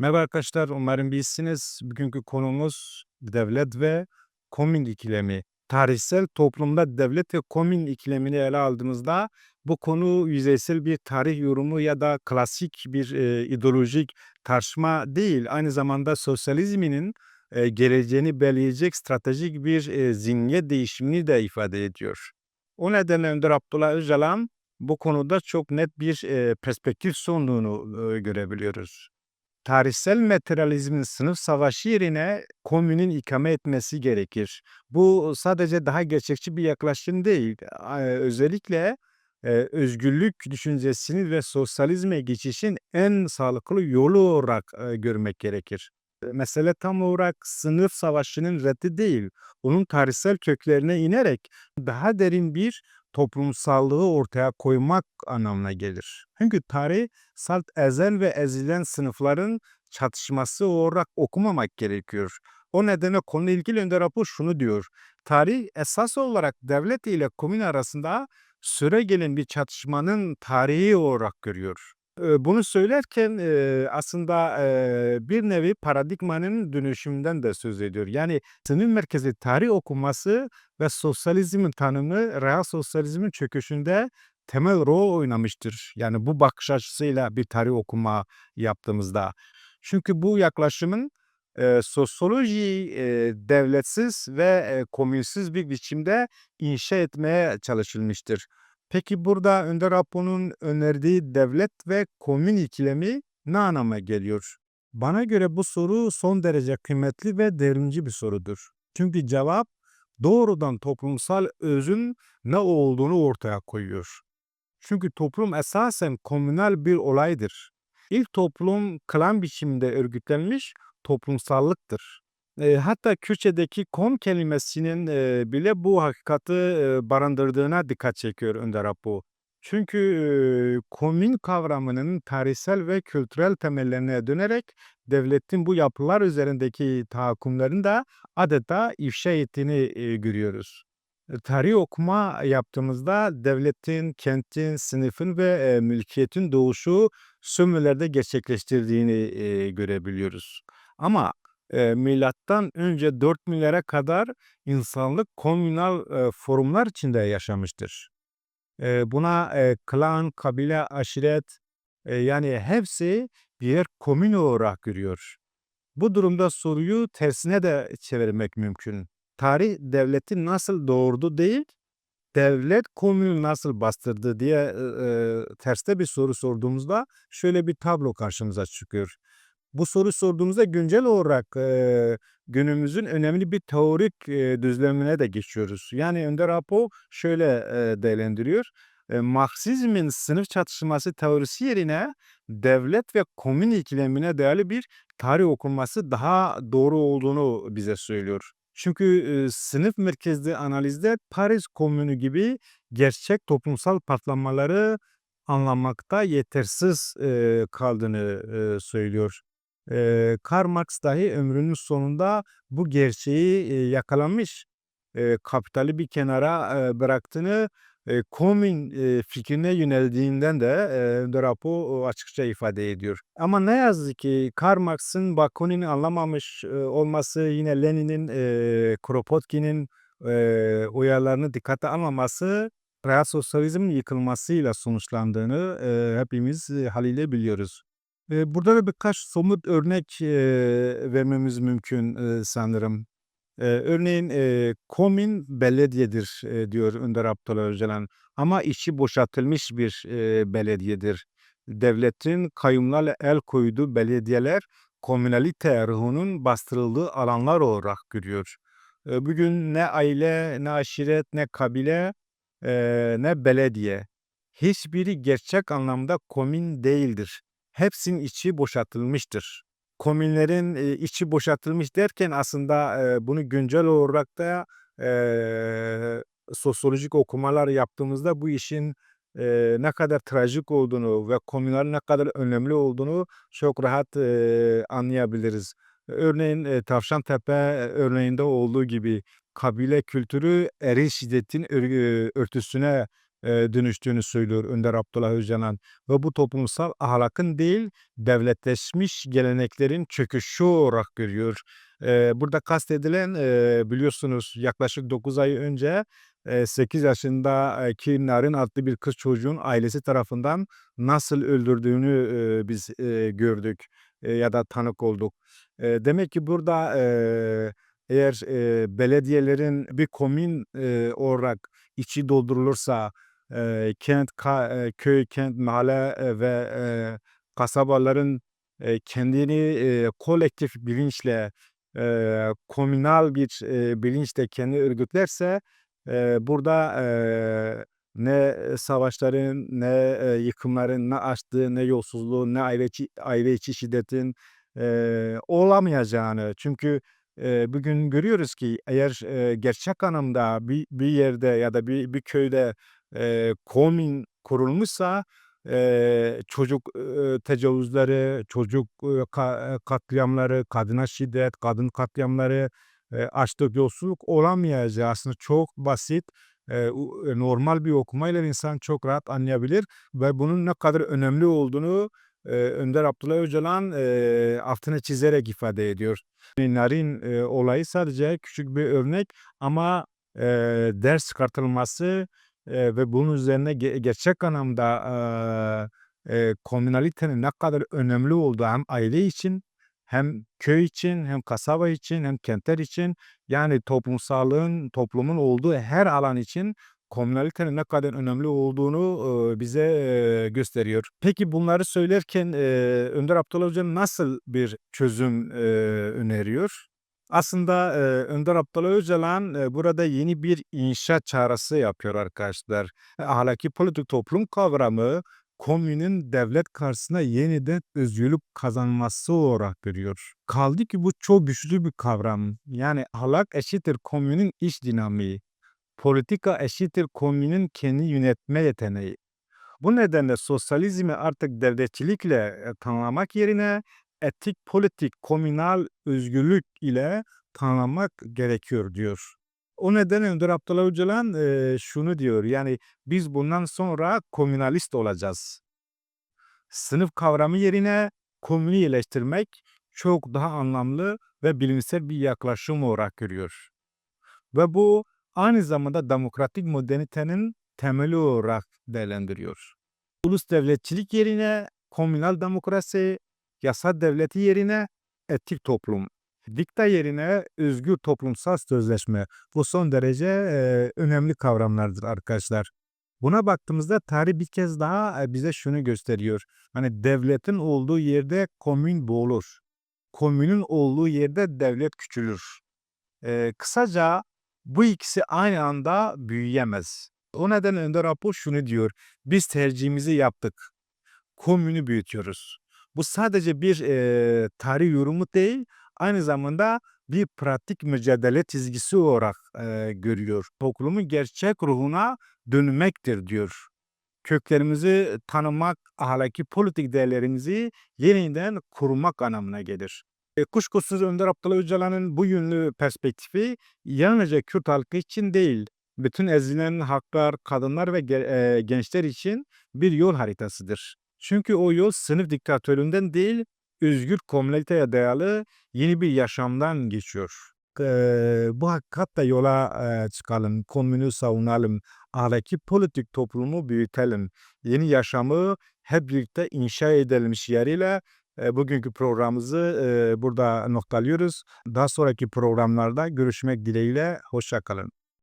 Merhaba arkadaşlar, umarım iyisiniz. Bugünkü konumuz devlet ve komün ikilemi. Tarihsel toplumda devlet ve komün ikilemini ele aldığımızda bu konu yüzeysel bir tarih yorumu ya da klasik bir ideolojik tartışma değil. Aynı zamanda sosyalizminin geleceğini belirleyecek stratejik bir zihniyet değişimini de ifade ediyor. O nedenle Önder Abdullah Öcalan bu konuda çok net bir perspektif sunduğunu görebiliyoruz. Tarihsel materyalizmin sınıf savaşı yerine komünün ikame etmesi gerekir. Bu sadece daha gerçekçi bir yaklaşım değil. Özellikle özgürlük düşüncesini ve sosyalizme geçişin en sağlıklı yolu olarak görmek gerekir. Mesele tam olarak sınıf savaşının reddi değil, onun tarihsel köklerine inerek daha derin bir toplumsallığı ortaya koymak anlamına gelir. Çünkü tarih salt ezen ve ezilen sınıfların çatışması olarak okumamak gerekiyor. O nedenle konuyla ilgili Önder Rapor şunu diyor. Tarih esas olarak devlet ile komün arasında süregelen bir çatışmanın tarihi olarak görüyor. Bunu söylerken aslında bir nevi paradigmanın dönüşümünden de söz ediyor. Yani sınıf merkezi tarih okuması ve sosyalizmin tanımı real sosyalizmin çöküşünde temel rol oynamıştır. Yani bu bakış açısıyla bir tarih okuma yaptığımızda. Çünkü bu yaklaşımın sosyolojiyi devletsiz ve komünsüz bir biçimde inşa etmeye çalışılmıştır. Peki burada Önder Apo'nun önerdiği devlet ve komün ikilemi ne anlama geliyor? Bana göre bu soru son derece kıymetli ve devrimci bir sorudur. Çünkü cevap doğrudan toplumsal özün ne olduğunu ortaya koyuyor. Çünkü toplum esasen komünal bir olaydır. İlk toplum klan biçiminde örgütlenmiş toplumsallıktır. Hatta Kürtçedeki kom kelimesinin bile bu hakikati barındırdığına dikkat çekiyor Önder Apo. Çünkü komün kavramının tarihsel ve kültürel temellerine dönerek devletin bu yapılar üzerindeki tahakkümlerini de adeta ifşa ettiğini görüyoruz. Tarih okuma yaptığımızda devletin, kentin, sınıfın ve mülkiyetin doğuşu sömürlerde gerçekleştirdiğini görebiliyoruz. Ama milattan önce 4000'lere kadar insanlık komünal forumlar içinde yaşamıştır. Buna klan, kabile, aşiret yani hepsi birer komün olarak görüyor. Bu durumda soruyu tersine de çevirmek mümkün. Tarih devleti nasıl doğurdu değil, devlet komünü nasıl bastırdı diye terste bir soru sorduğumuzda şöyle bir tablo karşımıza çıkıyor. Bu soru sorduğumuzda güncel olarak günümüzün önemli bir teorik düzlemine de geçiyoruz. Yani Önder Apo şöyle değerlendiriyor. Marksizmin sınıf çatışması teorisi yerine devlet ve komün ikilemine dayalı bir tarih okunması daha doğru olduğunu bize söylüyor. Çünkü sınıf merkezli analizde Paris Komünü gibi gerçek toplumsal patlamaları anlamakta yetersiz kaldığını söylüyor. Karl Marx dahi ömrünün sonunda bu gerçeği yakalamış. Kapitali bir kenara bıraktığını, komün fikrine yöneldiğinden de Drapo açıkça ifade ediyor. Ama ne yazık ki Karl Marx'ın Bakunin'i anlamamış olması, yine Lenin'in, Kropotkin'in uyarılarını dikkate almaması, real sosyalizmin yıkılmasıyla sonuçlandığını hepimiz hâliyle biliyoruz. Burada da birkaç somut örnek vermemiz mümkün sanırım. Örneğin "Komün belediyedir." Diyor Önder Abdullah Öcalan ama içi boşaltılmış bir belediyedir. Devletin kayyumlarla el koyduğu belediyeler komünalite ruhunun bastırıldığı alanlar olarak görüyor. Bugün ne aile, ne aşiret, ne kabile, ne belediye, hiçbiri gerçek anlamda komün değildir. Hepsinin içi boşaltılmıştır. Komünlerin içi boşaltılmış derken aslında bunu güncel olarak da sosyolojik okumalar yaptığımızda bu işin ne kadar trajik olduğunu ve komünlerin ne kadar önemli olduğunu çok rahat anlayabiliriz. Örneğin Tavşantepe örneğinde olduğu gibi kabile kültürü eril şiddetin örtüsüne dönüştüğünü söylüyor Önder Abdullah Öcalan ve bu toplumsal ahlakın değil, devletleşmiş geleneklerin çöküşü olarak görüyor. Burada kastedilen, biliyorsunuz yaklaşık 9 ay önce, 8 yaşındaki Narin adlı bir kız çocuğun ailesi tarafından nasıl öldürdüğünü, biz, gördük, ya da tanık olduk. Demek ki burada, eğer, belediyelerin bir komün, olarak içi doldurulursa, köy, kent, mahalle, ve, kasabaların, kendini, kolektif bilinçle, komünal bir, bilinçle kendini örgütlerse, burada, ne savaşların, ne, yıkımların, ne açlığın, ne yolsuzluğun, ne aile içi şiddetin, olamayacağını. Çünkü, bugün görüyoruz ki eğer, gerçek anlamda bir yerde ya da bir köyde, komün kurulmuşsa, çocuk, tecavüzleri, çocuk, katliamları, kadına şiddet, kadın katliamları, açlık, yoksulluk olamayacağı aslında çok basit, normal bir okumayla insan çok rahat anlayabilir ve bunun ne kadar önemli olduğunu, Önder Abdullah Öcalan, altını çizerek ifade ediyor. Narin, olayı sadece küçük bir örnek ama, ders çıkartılması, ve bunun üzerine gerçek anlamda, komünalitenin ne kadar önemli olduğu hem aile için hem köy için hem kasaba için hem kentler için, yani toplumun olduğu her alan için komünalitenin ne kadar önemli olduğunu, bize, gösteriyor. Peki bunları söylerken, Önder Abdullah Öcalan nasıl bir çözüm, öneriyor? Aslında, Önder Abdullah Öcalan, burada yeni bir inşa çağrısı yapıyor arkadaşlar. Ahlaki politik toplum kavramı, komünün devlet karşısında yeniden özgürlük kazanması olarak görüyor. Kaldı ki bu çok güçlü bir kavram. Yani ahlak eşittir komünün iç dinamiği. Politika eşittir komünün kendi yönetme yeteneği. Bu nedenle sosyalizmi artık devletçilikle, tanımlamak yerine etik, politik, komünal özgürlük ile tanımlamak gerekiyor diyor. O nedenle Önder Abdullah Öcalan, şunu diyor, yani biz bundan sonra komünalist olacağız. Sınıf kavramı yerine komünü iyileştirmek çok daha anlamlı ve bilimsel bir yaklaşım olarak görüyor. Ve bu aynı zamanda demokratik modernitenin temeli olarak değerlendiriyor. Ulus devletçilik yerine komünal demokrasi, yasa devleti yerine etik toplum, dikta yerine özgür toplumsal sözleşme. Bu son derece, önemli kavramlardır arkadaşlar. Buna baktığımızda tarih bir kez daha, bize şunu gösteriyor. Hani devletin olduğu yerde komün boğulur. Komünün olduğu yerde devlet küçülür. Kısaca bu ikisi aynı anda büyüyemez. O nedenle Önder Apo şunu diyor: "Biz tercihimizi yaptık, komünü büyütüyoruz." Bu sadece bir, tarih yorumu değil, aynı zamanda bir pratik mücadele çizgisi olarak, görüyor. Toplumun gerçek ruhuna dönmektir diyor. Köklerimizi tanımak, ahlaki politik değerlerimizi yeniden kurmak anlamına gelir. Kuşkusuz Önder Abdullah Öcalan'ın bu yönlü perspektifi yalnızca Kürt halkı için değil, bütün ezilen halklar, kadınlar ve gençler için bir yol haritasıdır. Çünkü o yol sınıf diktatörlüğünden değil, özgür komüniteye dayalı yeni bir yaşamdan geçiyor. Bu hakikatle yola, çıkalım, komünü savunalım, ahlaki politik toplumu büyütelim, yeni yaşamı hep birlikte inşa edelim şiarıyla, bugünkü programımızı, burada noktalıyoruz. Daha sonraki programlarda görüşmek dileğiyle, hoşça kalın.